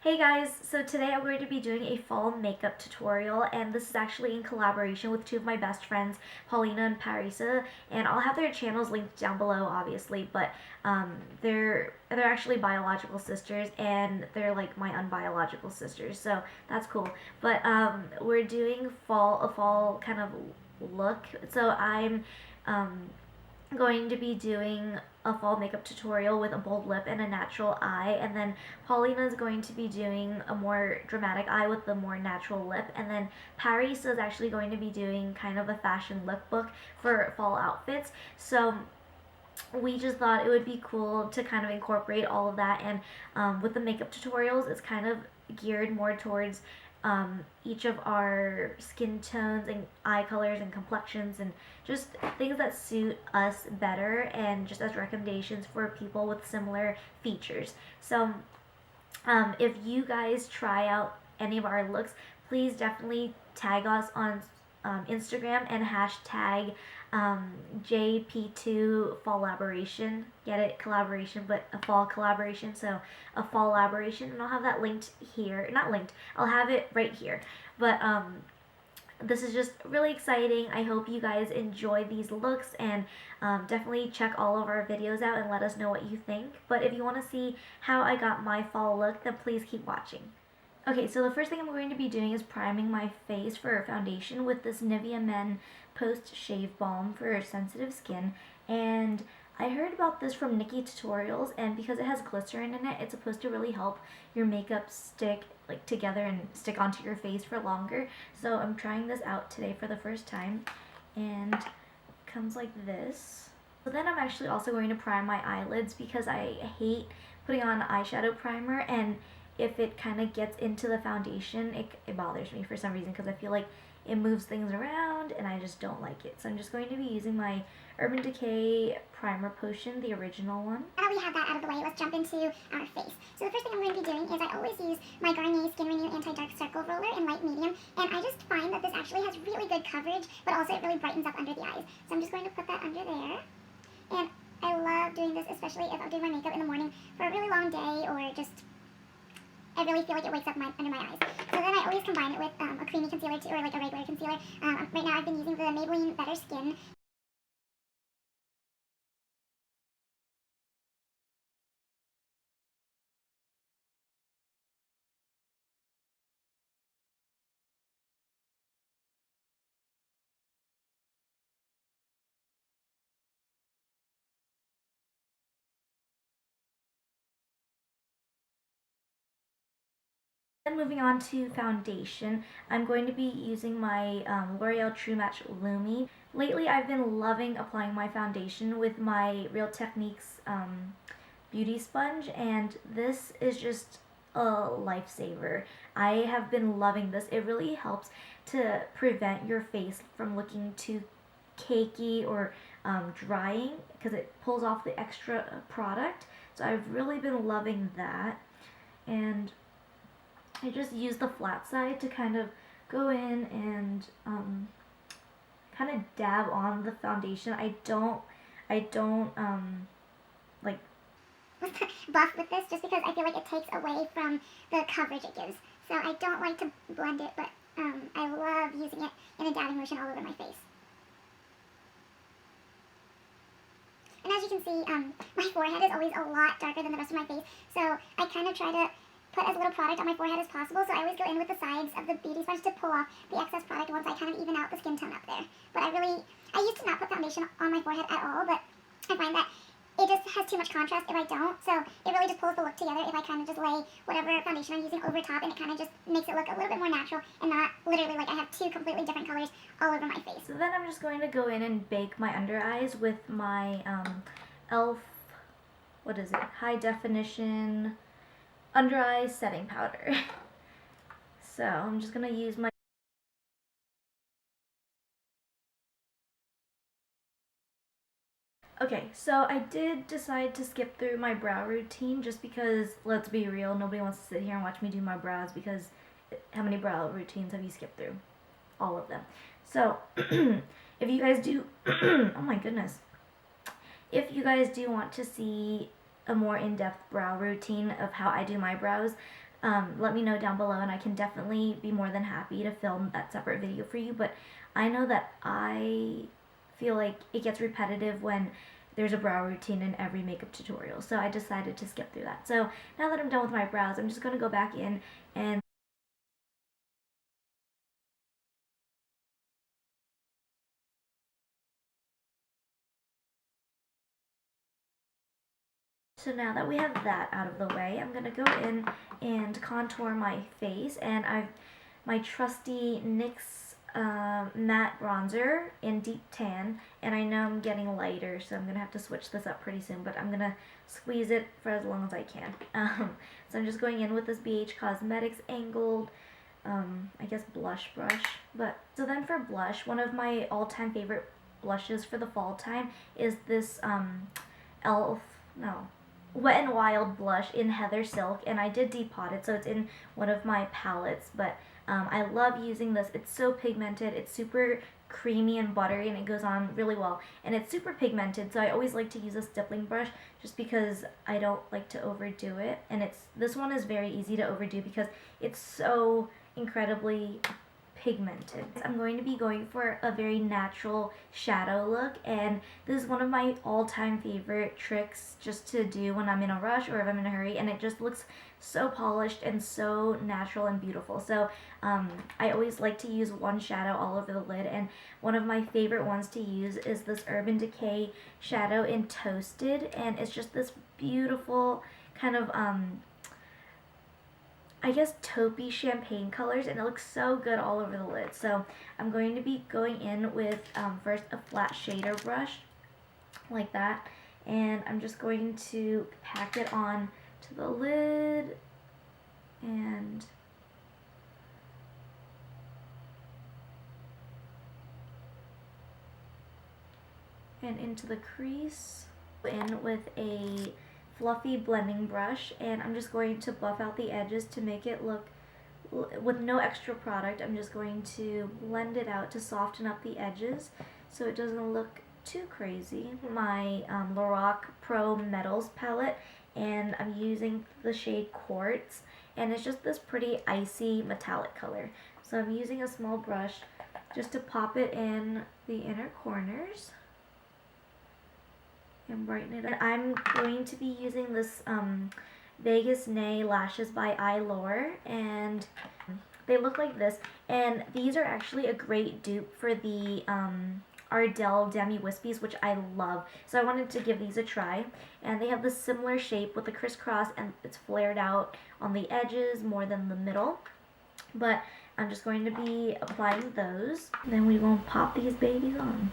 Hey guys, so today I'm going to be doing a fall makeup tutorial, and this is actually in collaboration with two of my best friends, Paulihna and Parisa, and I'll have their channels linked down below obviously, but they're actually biological sisters, and they're like my unbiological sisters, so that's cool. But we're doing a fall kind of look, so I'm um, going to be doing a fall makeup tutorial with a bold lip and a natural eye, and then Paulina is going to be doing a more dramatic eye with the more natural lip, and then Parisa is actually going to be doing kind of a fashion lookbook for fall outfits. So we just thought it would be cool to kind of incorporate all of that, and with the makeup tutorials it's kind of geared more towards each of our skin tones and eye colors and complexions, and just things that suit us better, and just as recommendations for people with similar features. So if you guys try out any of our looks, please definitely tag us on Instagram and hashtag JP2 Fallaboration. Get it? Collaboration, but a fall collaboration. So a Fallaboration, and I'll have that linked here. Not linked. I'll have it right here. But this is just really exciting. I hope you guys enjoy these looks, and definitely check all of our videos out and let us know what you think. But if you want to see how I got my fall look, then please keep watching. Okay, so the first thing I'm going to be doing is priming my face for foundation with this Nivea Men Post Shave Balm for sensitive skin. And I heard about this from Nikki Tutorials, and because it has glycerin in it, it's supposed to really help your makeup stick like together and stick onto your face for longer. So I'm trying this out today for the first time, and it comes like this. So then I'm actually also going to prime my eyelids because I hate putting on eyeshadow primer, and if it kind of gets into the foundation, it bothers me for some reason, because I feel like it moves things around and I just don't like it. So I'm just going to be using my Urban Decay Primer Potion, the original one. Now that we have that out of the way, let's jump into our face. So the first thing I'm going to be doing is I always use my Garnier Skin Renew Anti-Dark Circle Roller in light medium, and I just find that this actually has really good coverage, but also it really brightens up under the eyes. So I'm just going to put that under there. And I love doing this, especially if I'm doing my makeup in the morning for a really long day, or just I really feel like it wakes up under my eyes. So then I always combine it with a creamy concealer too, or like a regular concealer. Right now I've been using the Maybelline Better Skin. Then moving on to foundation, I'm going to be using my L'Oreal True Match Lumi. Lately I've been loving applying my foundation with my Real Techniques beauty sponge, and this is just a lifesaver. I have been loving this. It really helps to prevent your face from looking too cakey or drying, because it pulls off the extra product. So I've really been loving that, and I just use the flat side to kind of go in and kind of dab on the foundation. I don't like buff with this, just because I feel like it takes away from the coverage it gives. So I don't like to blend it, but I love using it in a dabbing motion all over my face. And as you can see, my forehead is always a lot darker than the rest of my face, so I kind of try to put as little product on my forehead as possible, so I always go in with the sides of the beauty sponge to pull off the excess product once I kind of even out the skin tone up there. But I used to not put foundation on my forehead at all, but I find that it just has too much contrast if I don't, so it really just pulls the look together if I kind of just lay whatever foundation I'm using over top, and it kind of just makes it look a little bit more natural and not literally like I have two completely different colors all over my face. So then I'm just going to go in and bake my under eyes with my e.l.f. what is it? High Definition Under Eye Setting Powder. So I'm just going to use my Okay, so I did decide to skip through my brow routine just because, let's be real, nobody wants to sit here and watch me do my brows, because how many brow routines have you skipped through? All of them. So, if you guys do, oh my goodness. If you guys do want to see a more in-depth brow routine of how I do my brows, let me know down below, and I can definitely be more than happy to film that separate video for you. But I know that I feel like it gets repetitive when there's a brow routine in every makeup tutorial, so I decided to skip through that. So now that I'm done with my brows, I'm just going to go back in and so now that we have that out of the way, I'm going to go in and contour my face, and I've my trusty NYX matte bronzer in deep tan, and I know I'm getting lighter, so I'm going to have to switch this up pretty soon, but I'm going to squeeze it for as long as I can. So I'm just going in with this BH Cosmetics angled, I guess blush brush. But so then for blush, one of my all-time favorite blushes for the fall time is this elf, no, Wet n Wild blush in Heather Silk, and I did depot it, so it's in one of my palettes, but I love using this. It's so pigmented, it's super creamy and buttery, and it goes on really well, and it's super pigmented, so I always like to use a stippling brush just because I don't like to overdo it, and this one is very easy to overdo because it's so incredibly pigmented. I'm going to be going for a very natural shadow look, and this is one of my all-time favorite tricks just to do when I'm in a rush or if I'm in a hurry, and it just looks so polished and so natural and beautiful. So I always like to use one shadow all over the lid, and one of my favorite ones to use is this Urban Decay shadow in Toasted, and it's just this beautiful kind of I guess taupey champagne colors, and it looks so good all over the lid. So I'm going to be going in with first a flat shader brush like that, and I'm just going to pack it on to the lid and into the crease. In with a fluffy blending brush, and I'm just going to buff out the edges to make it look, with no extra product, I'm just going to blend it out to soften up the edges so it doesn't look too crazy. My Lorac Pro Metals palette, and I'm using the shade Quartz, and it's just this pretty icy metallic color. So I'm using a small brush just to pop it in the inner corners and brighten it up. And I'm going to be using this Vegas Nay lashes by Eyelure, and they look like this, and these are actually a great dupe for the Ardell Demi Wispies, which I love, so I wanted to give these a try. And they have this similar shape with the crisscross, and it's flared out on the edges more than the middle, but I'm just going to be applying those, and then we will pop these babies on.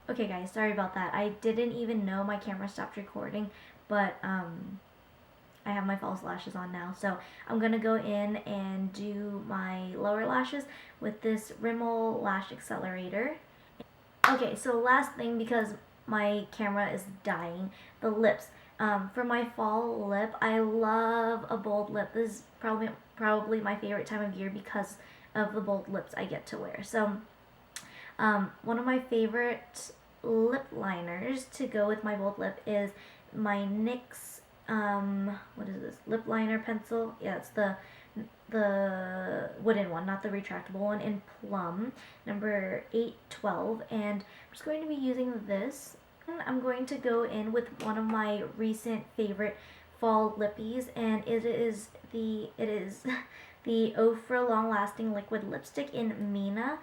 Okay guys, sorry about that. I didn't even know my camera stopped recording, but I have my false lashes on now. So I'm going to go in and do my lower lashes with this Rimmel Lash Accelerator. Okay, so last thing, because my camera is dying, the lips. For my fall lip, I love a bold lip. This is probably my favorite time of year because of the bold lips I get to wear. So one of my favorite lip liners to go with my bold lip is my NYX, what is this, lip liner pencil? Yeah, it's the wooden one, not the retractable one, in Plum, number 812, and I'm just going to be using this. I'm going to go in with one of my recent favorite fall lippies, and it is the Ofra Long Lasting Liquid Lipstick in Mina.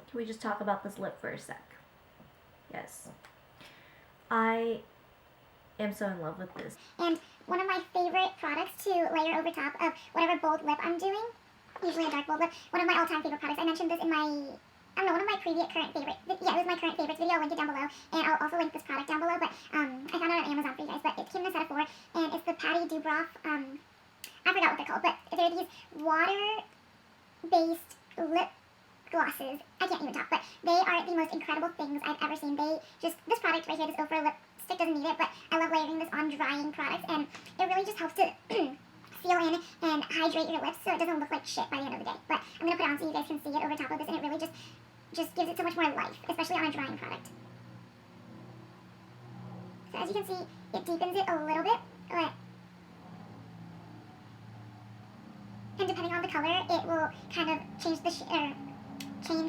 Can we just talk about this lip for a sec? Yes. I am so in love with this. And one of my favorite products to layer over top of whatever bold lip I'm doing, usually a dark bold lip, one of my all-time favorite products. I mentioned this in my, I don't know, one of my previous current favorite, yeah, it was my current favorites video. I'll link it down below, and I'll also link this product down below, but I found it on Amazon for you guys, but it came in a set of 4, and it's the Patty Dubroff, I forgot what they're called, but they're these water-based lip glosses. I can't even talk, but they are the most incredible things I've ever seen. This product right here, this Ofra lipstick doesn't need it, but I love layering this on drying products, and it really just helps to seal in and hydrate your lips so it doesn't look like shit by the end of the day. But I'm going to put it on so you guys can see it over top of this, and it really just gives it so much more life, especially on a drying product. So as you can see, it deepens it a little bit, and depending on the color, it will kind of change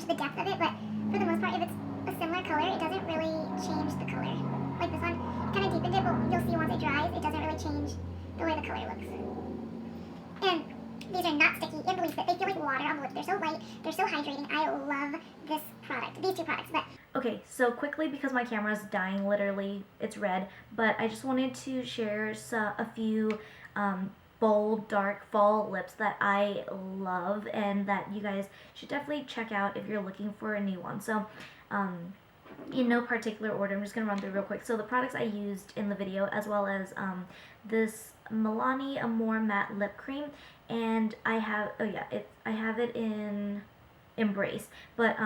the depth of it, but for the most part, if it's a similar color, it doesn't really change the color. Like this one, kind of deepened it, but you'll see once it dries, it doesn't really change the way the color looks. And these are not sticky, and believe it, they feel like water on the lips. They're so light, they're so hydrating. I love this product, these two products. But okay, so quickly, because my camera's dying, literally, it's red, but I just wanted to share a few bold, dark fall lips that I love and that you guys should definitely check out if you're looking for a new one. So, in no particular order, I'm just going to run through real quick. So the products I used in the video, as well as this Milani Amore Matte Lip Cream, and I have, I have it in Embrace, but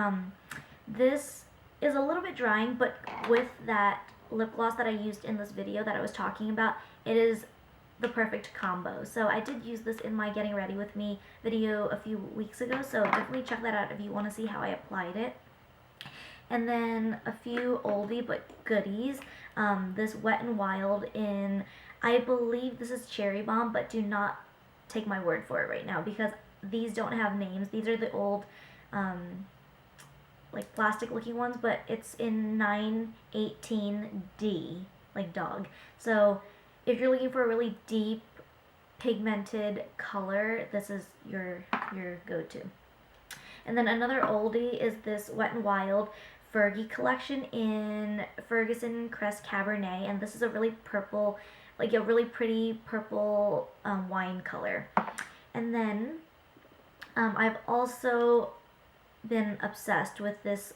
this is a little bit drying, but with that lip gloss that I used in this video that I was talking about, it is the perfect combo. So I did use this in my Getting Ready With Me video a few weeks ago, so definitely check that out if you want to see how I applied it. And then a few oldie but goodies. This Wet n Wild in, I believe this is Cherry Bomb, but do not take my word for it right now because these don't have names. These are the old like plastic looking ones, but it's in 918D, like dog. So if you're looking for a really deep pigmented color, this is your go-to. And then another oldie is this Wet n Wild Fergie collection in Ferguson Crest Cabernet, and this is a really purple, like a really pretty purple wine color. And then I've also been obsessed with this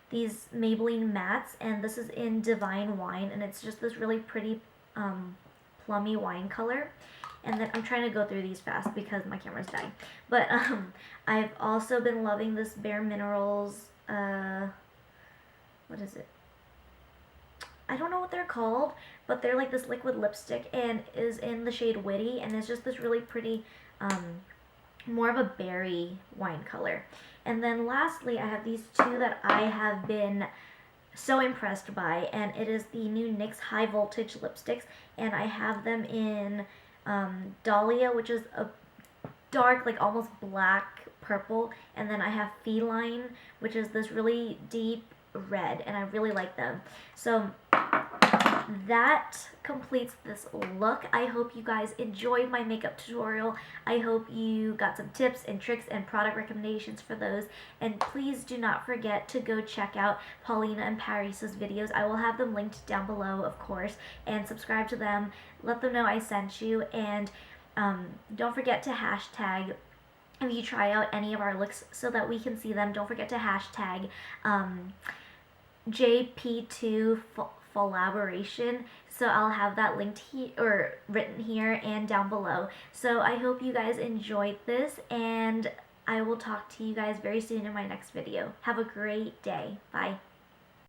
these Maybelline mattes, and this is in Divine Wine, and it's just this really pretty plummy wine color. And then I'm trying to go through these fast because my camera's dying. But I've also been loving this Bare Minerals, what is it? I don't know what they're called, but they're like this liquid lipstick and is in the shade Witty, and it's just this really pretty, more of a berry wine color. And then lastly, I have these two that I have been so impressed by, and it is the new NYX High Voltage lipsticks, and I have them in Dahlia, which is a dark, like almost black purple, and then I have Feline, which is this really deep red, and I really like them. So that completes this look. I hope you guys enjoyed my makeup tutorial. I hope you got some tips and tricks and product recommendations for those. And please do not forget to go check out Paulihna and Parisa's videos. I will have them linked down below, of course, and subscribe to them. Let them know I sent you, and don't forget to hashtag if you try out any of our looks so that we can see them. Don't forget to hashtag JP2 Fallaboration. So I'll have that linked here, or written here and down below. So I hope you guys enjoyed this, and I will talk to you guys very soon in my next video. Have a great day. Bye.